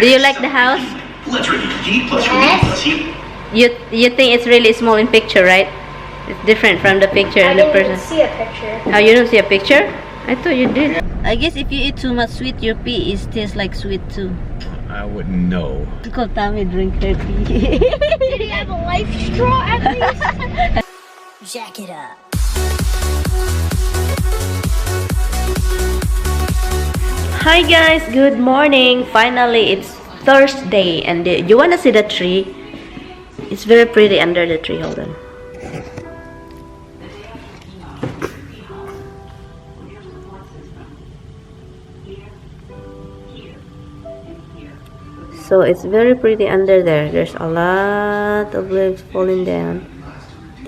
Do you like the house? Yes. You think it's really small in picture, right? It's different from the picture I in the didn't person. see a picture. Oh, you don't see a picture? I thought you did. I guess if you eat too much sweet, your pee tastes like sweet too. I wouldn't know. Uncle Tommy drink their pee. Did he have a life straw at least? Jack it up. Hi guys, good morning. Finally, it's Thursday, and you wanna see the tree? It's very pretty under the tree. Hold on. So it's very pretty under there. There's a lot of leaves falling down,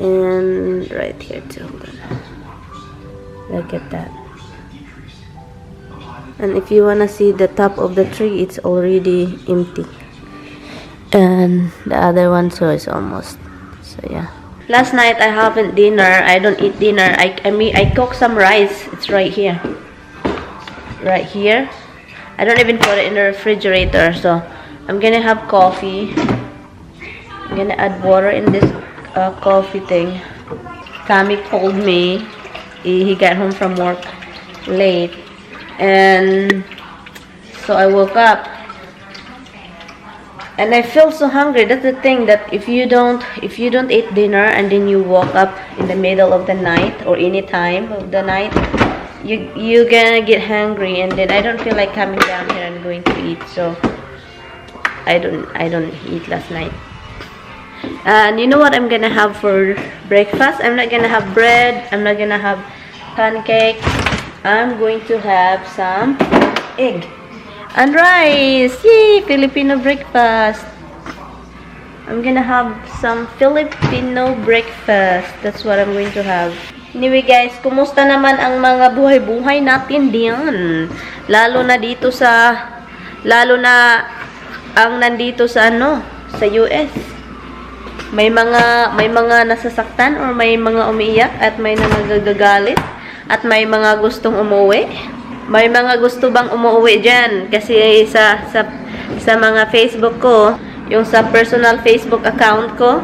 and right here too. Hold on. Look at that. And if you wanna see the top of the tree, it's already empty, and the other one so is almost. So yeah. Last night I haven't dinner. I don't eat dinner. I cooked some rice. It's right here. Right here. I don't even put it in the refrigerator. So I'm gonna have coffee. I'm gonna add water in this coffee thing. Tommy called me. He got home from work late, and so I woke up and I feel so hungry. That's the thing, that if you don't eat dinner and then you woke up in the middle of the night or any time of the night, you're gonna get hungry, and then I don't feel like coming down here and going to eat. So I don't eat last night. And you know what I'm gonna have for breakfast? I'm not gonna have bread. I'm not gonna have pancake. I'm going to have some egg and rice. Yay! Filipino breakfast. I'm gonna have some Filipino breakfast. That's what I'm going to have. Anyway guys, kumusta naman ang mga buhay-buhay natin diyan? Lalo na ang nandito sa sa US. May mga nasasaktan, or may mga umiiyak, at may nagagagalit, at may mga gustong umuwi. May mga gusto bang umuwi diyan? Kasi sa mga Facebook ko, yung sa personal Facebook account ko,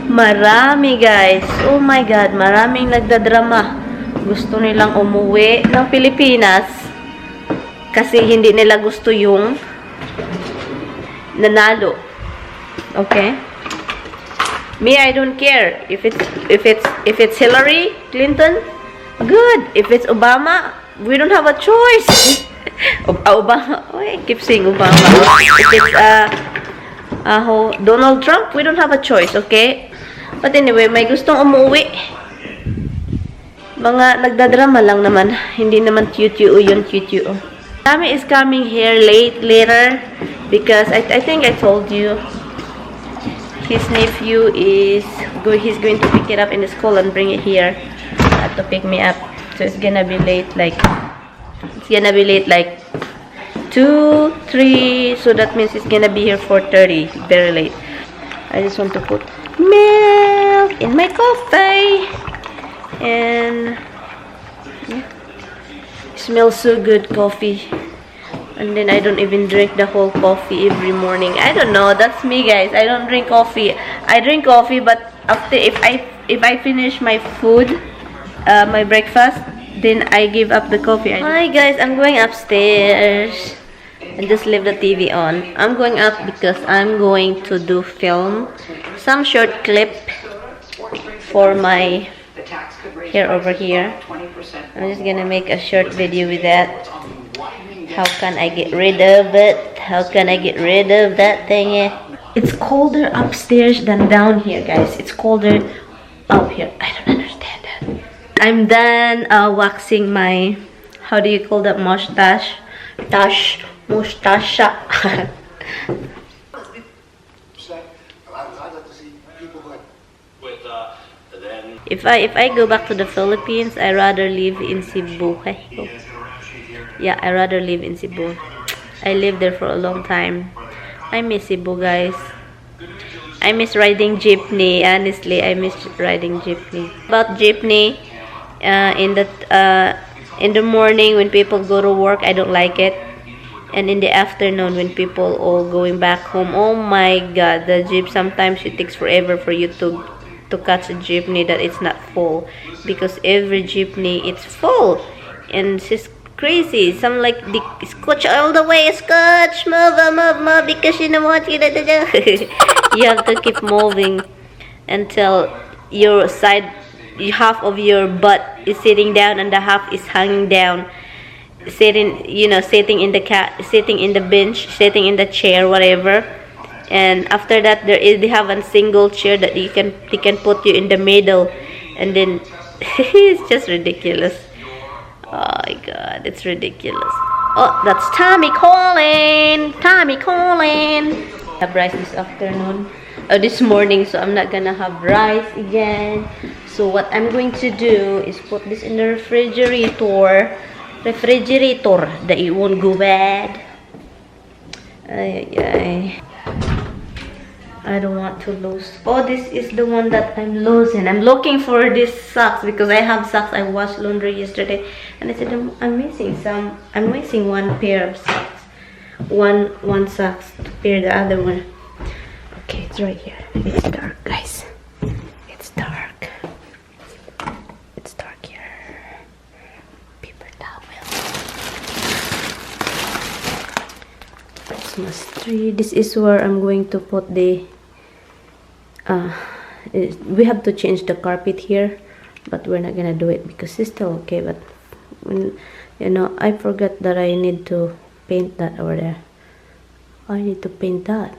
marami guys. Oh my God, maraming nagdadrama. Gusto nilang umuwi ng Pilipinas kasi hindi nila gusto yung nanalo. Okay? Me, I don't care if it's Hillary Clinton. Good. If it's Obama, we don't have a choice. Obama. Oh, I keep saying Obama. If it's Donald Trump, we don't have a choice. Okay? But anyway, may gustong umuwi. Mga nagdadrama lang naman. Hindi naman QTO yun, QTO. Tommy is coming here later because I think I told you his nephew he's going to pick it up in the school and bring it here to pick me up. So it's gonna be late like 2, 3, so that means it's gonna be here 4:30. Very late. I just want to put milk in my coffee, and yeah. Smells so good, coffee. And then I don't even drink the whole coffee every morning. I don't know, that's me guys. I don't drink coffee. I drink coffee, but after if I finish my food, my breakfast, then I give up the coffee. Hi guys, I'm going upstairs and just leave the TV on. I'm going up because I'm going to film some short clip for my hair over here. I'm just gonna make a short video with that. How can I get rid of it? How can I get rid of that thing? It's colder upstairs than down here, guys. It's colder up here. I don't understand that. I'm done waxing my, how do you call that, mustache? Mustache. If I go back to the Philippines, I rather live in Cebu. Yeah, I rather live in Cebu. I lived there for a long time. I miss Cebu, guys. I miss riding jeepney. Honestly, I miss riding jeepney. About jeepney, in the morning when people go to work, I don't like it. And in the afternoon, when people all going back home, oh my god, the jeep, sometimes it takes forever for you to catch a jeepney that it's not full, because every jeepney it's full, and it's just crazy. Some like the scotch all the way, scotch, move, because you know what you do. You have to keep moving until your side, half of your butt is sitting down and the half is hanging down, sitting, you know, sitting in the sitting in the bench, sitting in the chair, whatever. And after that, they have a single chair that they can put you in the middle, and then it's just ridiculous. Oh my god, it's ridiculous. Oh, that's Tommy calling. Tommy calling. I have rice this afternoon, this morning, so I'm not gonna have rice again. So what I'm going to do is put this in the refrigerator, that it won't go bad. I don't want to lose. Oh, this is the one that I'm losing. I'm looking for this socks because I have socks. I washed laundry yesterday, and I said I'm missing some. I'm missing one pair of socks. One socks to pair the other one. Okay, it's right here. It's dark, guys. It's dark. It's dark here. Paper towel. Christmas tree. This is where I'm going to put the we have to change the carpet here, but we're not gonna do it because it's still okay. But when, you know, I forgot that I need to paint that over there. I need to paint that.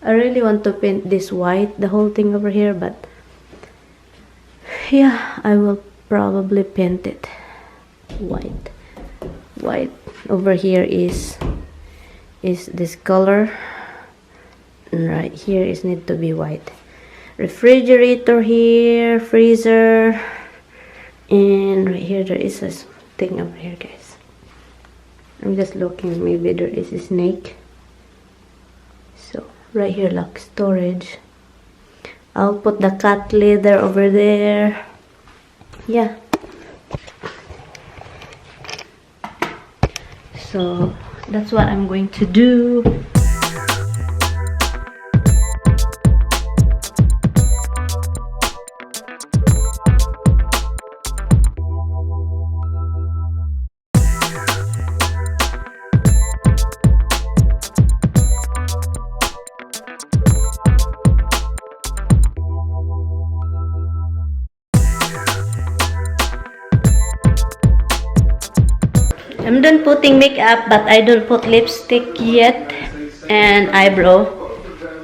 I really want to paint this white, the whole thing over here, but yeah, I will probably paint it white. Over here is this color, and right here is need to be white. Refrigerator here, freezer, and right here there is a thing over here, guys. I'm just looking, maybe there is a snake. So right here, like storage. I'll put the cat leather over there. Yeah. So that's what I'm going to do. I'm done putting makeup, but I don't put lipstick yet and eyebrow.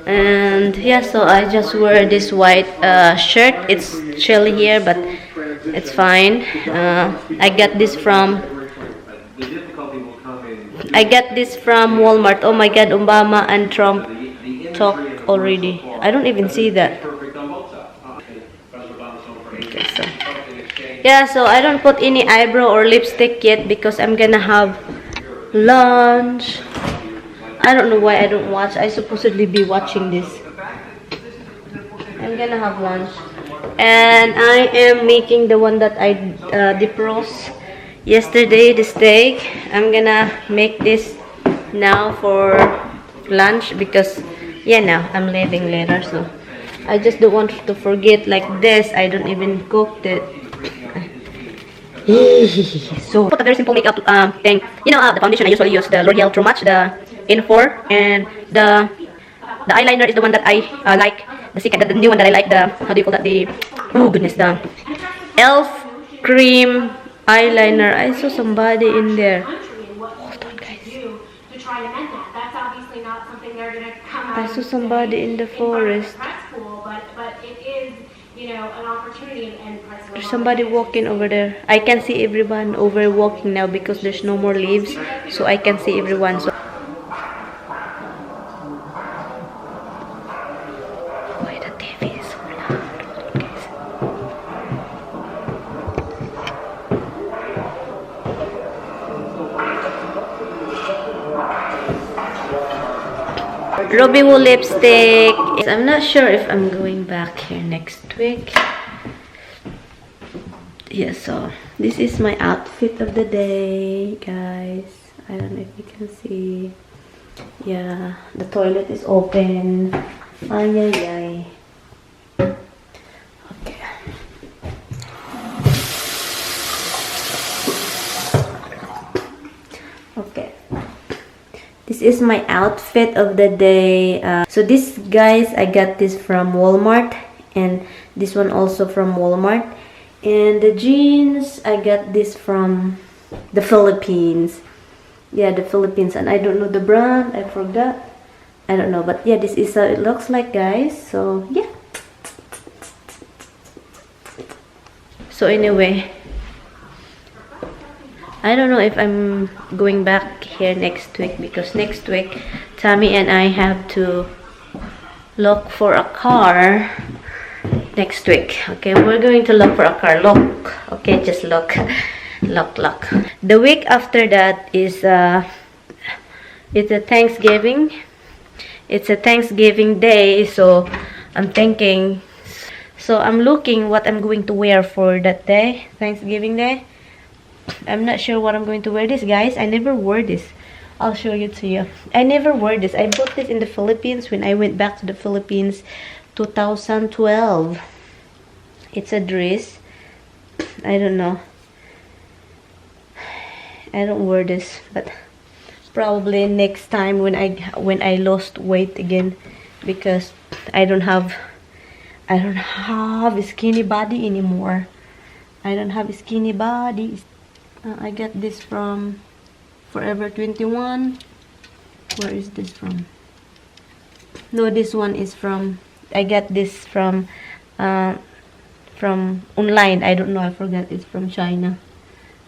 And yeah, so I just wear this white shirt. It's chilly here, but it's fine. I got this from Walmart. Oh my god, Obama and Trump talk already. I don't even see that. Okay, so yeah, so I don't put any eyebrow or lipstick yet because I'm gonna have lunch. I don't know why I don't watch. I supposedly be watching this. I'm gonna have lunch, and I am making the one that I defrost yesterday, the steak. I'm gonna make this now for lunch because yeah, now I'm leaving later, so I just don't want to forget like this. I don't even cook it. So put a very simple makeup thing. You know, the foundation I usually use the L'Oreal True Match, the N4, and the eyeliner is the one that I like. The new one that I like. The how do you call that? The oh goodness, the Elf cream eyeliner. I saw somebody in there. Hold on, guys. I saw somebody in the forest. You know, an opportunity and there's somebody walking over there. I can see everyone over walking now because there's no more leaves, so I can see everyone. So why the TV is so loud, guys? Ruby Woo lipstick. I'm not sure if I'm going back here next week. Yeah, so this is my outfit of the day, guys. I don't know if you can see. Yeah, the toilet is open. Ay, ay, ay. Okay. Okay. This is my outfit of the day. So this, guys, I got this from Walmart. And this one also from Walmart. And the jeans, I got this from the Philippines. Yeah, the Philippines. And I don't know the brand. I forgot. I don't know. But yeah, this is how it looks like, guys. So, yeah. So anyway, I don't know if I'm going back here next week, because next week Tammy and I have to look for a car next week. Okay, we're going to look for a car. Look. Okay, just look. Look. The week after that is it's a Thanksgiving. It's a Thanksgiving day, so I'm thinking, so I'm looking what I'm going to wear for that day, Thanksgiving day. I'm not sure what I'm going to wear this, guys. I never wore this. I'll show you to you. I never wore this. I bought this in the Philippines when I went back to the Philippines 2012. It's a dress. I don't know. I don't wear this, but probably next time when I lost weight again, because I don't have a skinny body anymore. I don't have a skinny body. I got this from Forever 21. Where is this from? No, this one is from, I got this from online. I don't know, I forgot. It's from China,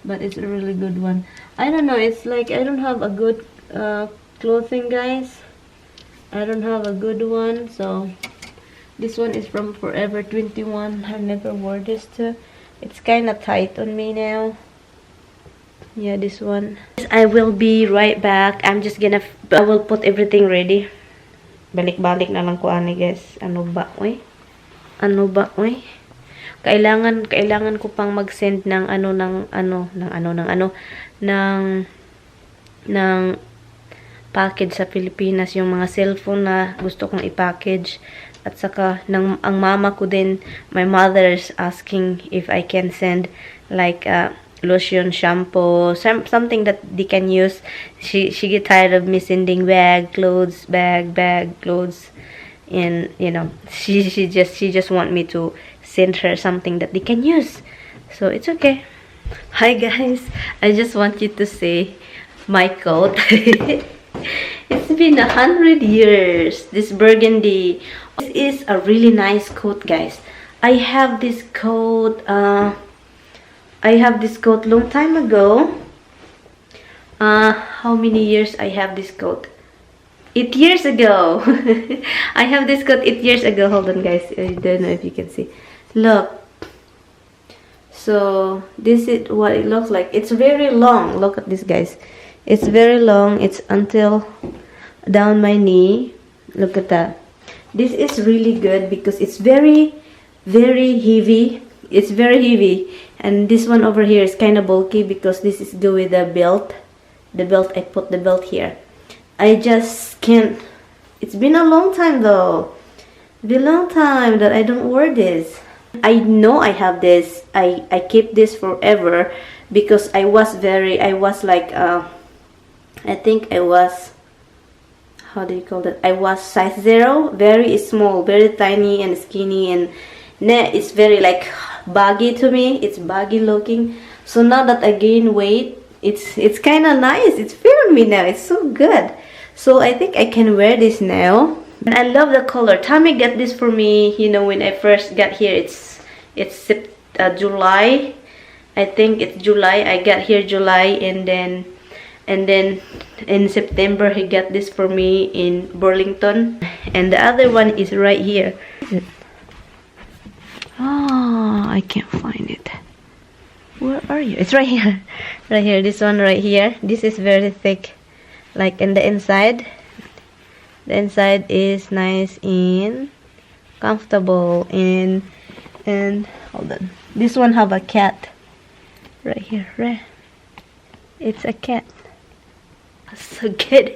but it's a really good one. I don't know, it's like I don't have a good clothing, guys. I don't have a good one. So this one is from Forever 21. I've never wore this too. It's kind of tight on me now. Yeah, this one. I will be right back. I will put everything ready. Balik-balik na lang ko ani, guys. Ano ba, oy? Kailangan ko pang mag-send ng package sa Pilipinas, yung mga cellphone na gusto kong i-package. At saka ang mama ko din, my mother's asking if I can send like lotion, shampoo, something that they can use. She get tired of me sending bag, clothes, and you know, she just want me to send her something that they can use. So it's okay. Hi guys, I just want you to see my coat. It's been 100 years. This burgundy. This is a really nice coat, guys. I have this coat long time ago. How many years I have this coat? 8 years ago. I have this coat 8 years ago. Hold on, guys. I don't know if you can see. Look. So this is what it looks like. It's very long. Look at this, guys. It's very long. It's until down my knee. Look at that. This is really good because it's very heavy. It's very heavy. And this one over here is kind of bulky because this is go with the belt. The belt, I put the belt here. I just can't. It's been a long time though. It's been a long time that I don't wear this. I know I have this. I keep this forever because I was like I think I was, how do you call that? I was size 0, very small, very tiny and skinny, and it's very like baggy to me. It's baggy looking. So now that I gain weight, it's kind of nice. It's fitting me now. It's so good. So I think I can wear this now. And I love the color. Tammy got this for me, you know, when I first got here. It's July. I think it's July. I got here July, and then in September he got this for me in Burlington. And the other one is right here. Oh, I can't find it. Where are you? It's right here. Right here. This one right here. This is very thick. Like in the inside. The inside is nice and comfortable. And hold on. This one have a cat. Right here. Right. It's a cat. So good.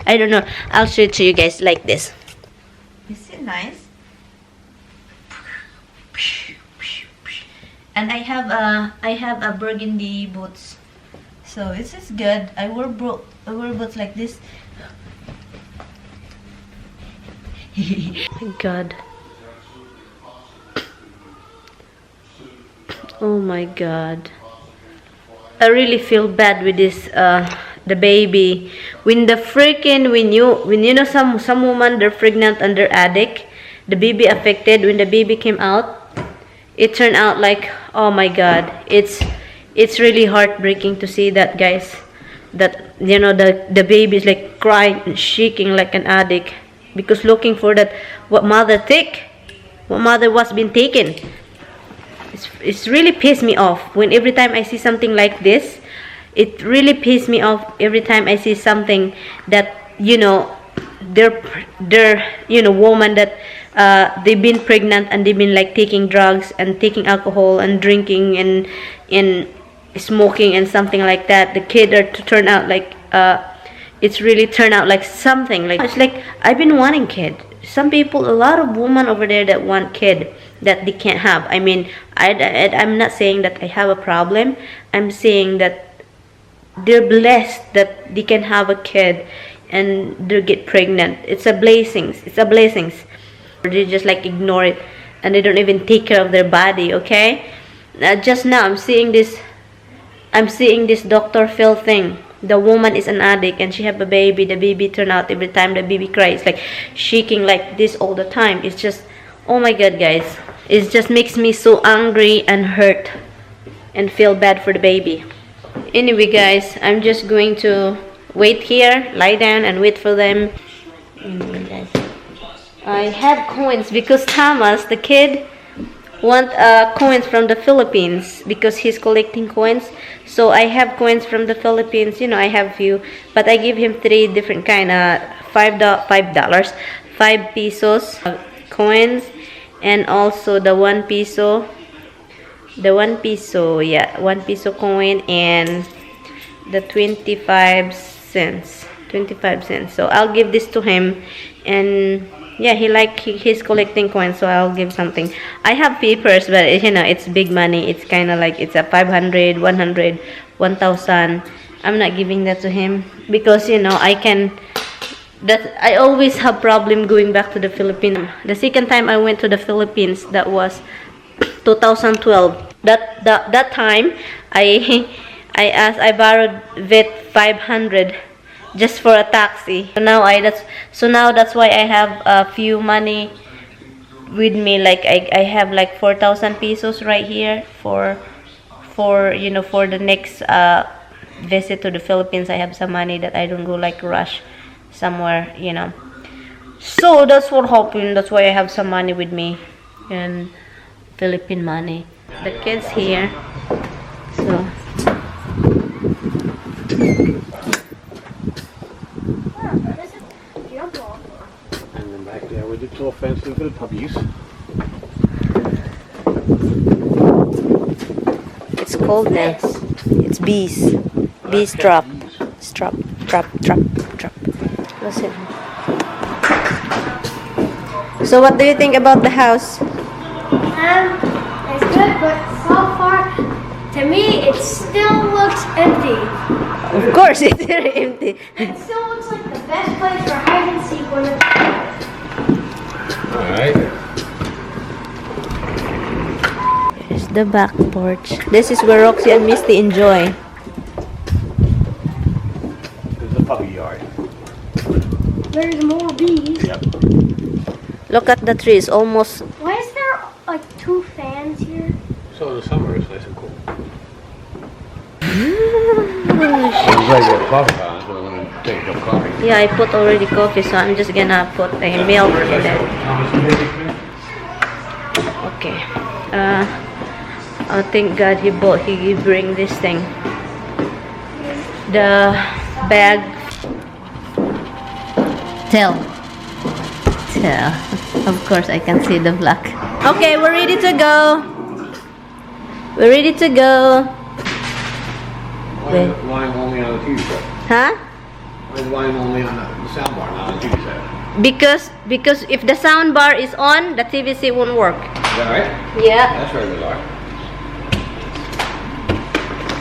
I don't know. I'll show it to you guys like this. Is it nice? And I have a burgundy boots. So this is good. I wear boots like this. My God. Oh my God. I really feel bad with this the baby. When you know some woman, they're pregnant and they're addict, the baby affected. When the baby came out, it turned out like, oh my God, it's really heartbreaking to see that, guys. That, you know, the baby is like crying and shaking like an addict because looking for that what mother was being taken. It's really pissed me off when every time I see something like this. It really pisses me off every time I see something that, you know, they're you know, woman that they've been pregnant and they've been like taking drugs and taking alcohol and drinking and smoking and something like that. The kid are to turn out like it's really turned out like something like, it's like I've been wanting kid. Some people, a lot of women over there that want kid that they can't have. I mean, I'm not saying that I have a problem. I'm saying that they're blessed that they can have a kid and they get pregnant. It's a blessings. It's a blessings. They just like ignore it and they don't even take care of their body. Okay. Just now I'm seeing this Dr. Phil thing. The woman is an addict and she have a baby. The baby turn out every time the baby cries like shaking like this all the time. It's just, oh my God, guys. It just makes me so angry and hurt and feel bad for the baby. Anyway, guys, I'm just going to wait here, lie down and wait for them. Anyway, guys, I have coins because Thomas, the kid, want coins from the Philippines because he's collecting coins. So I have coins from the Philippines. You know, I have few, but I give him 3 different kind of $5 pesos coins, and also the 1 peso. The 1 peso, yeah, 1 peso coin, and the 25 cents. So I'll give this to him, and yeah, he's collecting coins, so I'll give something. I have papers, but you know, it's big money. It's kind of like it's a 500, 100, 1,000. I'm not giving that to him because, you know, I always have problem going back to the Philippines. The second time I went to the Philippines, that was 2012. That time I borrowed Vet 500 just for a taxi. So now that's why I have a few money with me. Like I have like 4,000 pesos right here for you know, for the next visit to the Philippines. I have some money that I don't go like rush somewhere, you know. So that's what happened. That's why I have some money with me, and Philippine money. The kids here, so And then back there with the tall fence for the puppies. it's cold now. It's bees. Bees drop. Listen. So what do you think about the house? It's good, but so far, to me, it still looks empty. Of course it's very empty. It still looks like the best place for hide and seek when it's Alright. Here's the back porch. This is where Roxy and Misty enjoy. This is the puppy yard. There's more bees. Yep. Look at the trees, almost. Why is there like 2 fans here? So in the summer it's nice and cool. I'm ready to get coffee on, so I'm going to take a cup of coffee. Yeah, I put already coffee, so I'm just gonna put a milk in there. Okay. Oh, thank God he bring this thing. The bag. Tell. Of course, I can see the black. Okay, we're ready to go. We're ready to go. Why is the volume only on the TV set? Huh? Why is the volume only on the sound bar, not on the TV set? Because if the sound bar is on, the TVC won't work. Is that right? Yeah. That's very bizarre.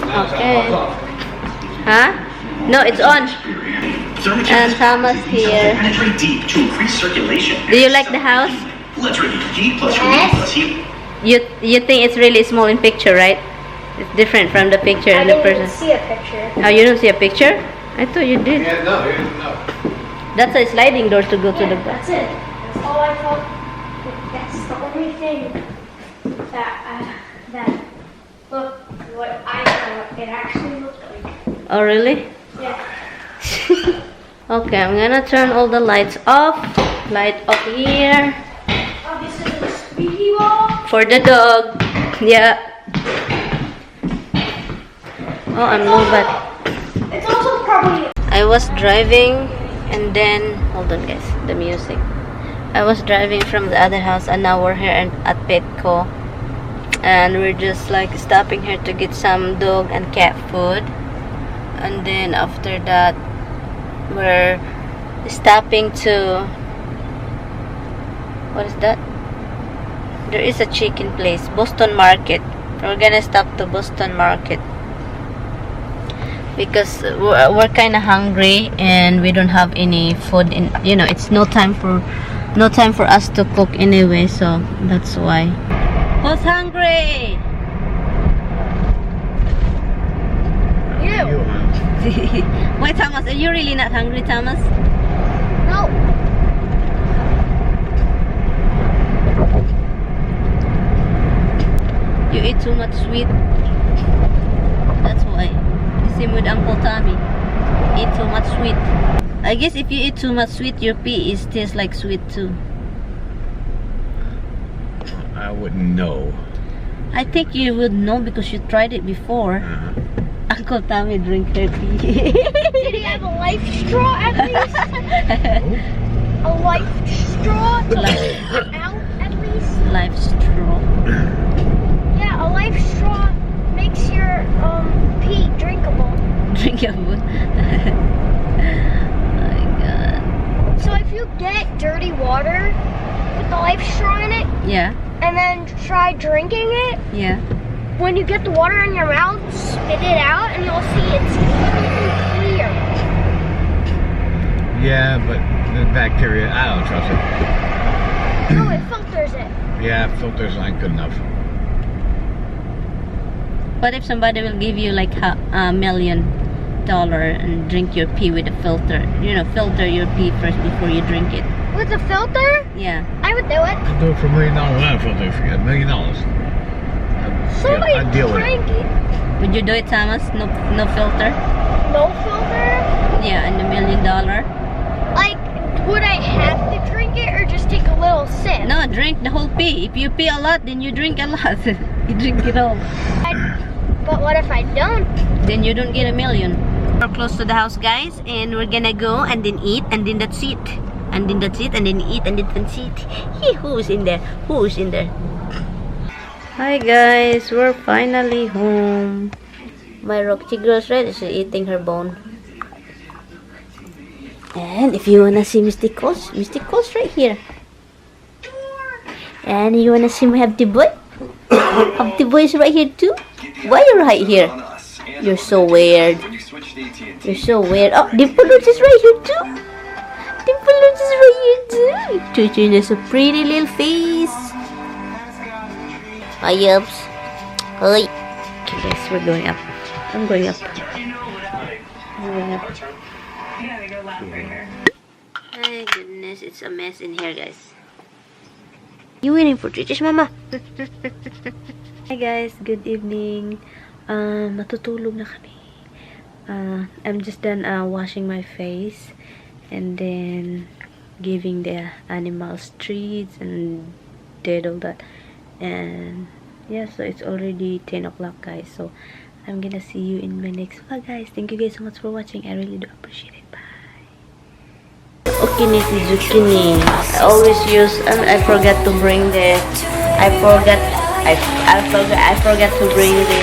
Now the Okay. sound bar's off. Huh? No, it's on. And Thomas here. Penetrate deep to increase circulation. Do you like the house? Let's repeat. Heat plus relief plus heat. You think it's really small in picture, right? It's different from the picture I in the didn't even person. see a picture. Oh, you don't see a picture? I thought you did. Yeah, no, no. That's a sliding door to go to the That's it. That's all I thought. That's the only thing that looked what I thought it actually looked like. Oh, really? Yeah. Okay, I'm gonna turn all the lights off. Light off here. Obviously, the squeaky wall. For the dog. Yeah. Oh, I'm low, but It's also probably. I was driving and then hold on guys, the music. I was driving from the other house and now we're here at Petco and we're just like stopping here to get some dog and cat food, and then after that we're stopping to, what is that? There is a chicken place, Boston Market. We're gonna stop to Boston Market because we're kind of hungry and we don't have any food in, you know, it's no time for us to cook anyway, so that's why. Who's hungry? You. Wait, Thomas, are you really not hungry, Thomas? No. You eat too much sweet. That's why. Same with Uncle Tommy. Eat too much sweet. I guess if you eat too much sweet, your pee is tastes like sweet too. I wouldn't know. I think you would know because you tried it before. Uncle Tommy drink her pee. Did he have a life straw at least? A life straw to out at least? Life straw. Yeah, a life straw makes your pee drinkable. Drink your food. My God. So if you get dirty water with the life straw in it Yeah. and then try drinking it, Yeah. when you get the water in your mouth, spit it out and you'll see it's clear. Yeah, but the bacteria, I don't trust it. No, it filters it. Yeah, filters aren't good enough. What if somebody will give you like $1 million and drink your pee with a filter? You know, filter your pee first before you drink it. With a filter, Yeah. I would do it. I'd do it for $1 million. I'd filter for you. $1 million. Somebody I'd deal with it. drink it. Would you do it, Thomas? No filter? No filter? Yeah, and $1 million? Like, would I have to drink it or just take a little sip? No, drink the whole pee. If you pee a lot, then you drink a lot. You drink it all. But what if I don't? Then you don't get $1 million. We're close to the house, guys, and we're gonna go and then eat, and then that's it. And then that's it, and then eat, and then that's it. Hey, who's in there? Who's in there? Hi, guys. We're finally home. My Rocky girl's right. She's eating her bone. And if you wanna see Mystico's right here. And you wanna see my Happy Boy? Happy Boy is right here too. Why are you right here? You're so weird. You're so weird. Oh, Dimple is right here too. Dimple is right here too. Chuchu has a pretty little face. Hi, Yups. Hi. Okay, guys, we're going up. I'm going up. I'm going up. My goodness, it's a mess in here, guys. You waiting for Chuchu's mama? Hi guys, good evening. Matutulog na kami. I'm just done washing my face and then giving the animals treats and did all that. And yeah, so it's already 10 o'clock, guys. So I'm gonna see you in my next vlog, guys. Thank you guys so much for watching. I really do appreciate it. Bye. Okay, zucchini. I always use, and I forgot to bring the, I forgot to bring the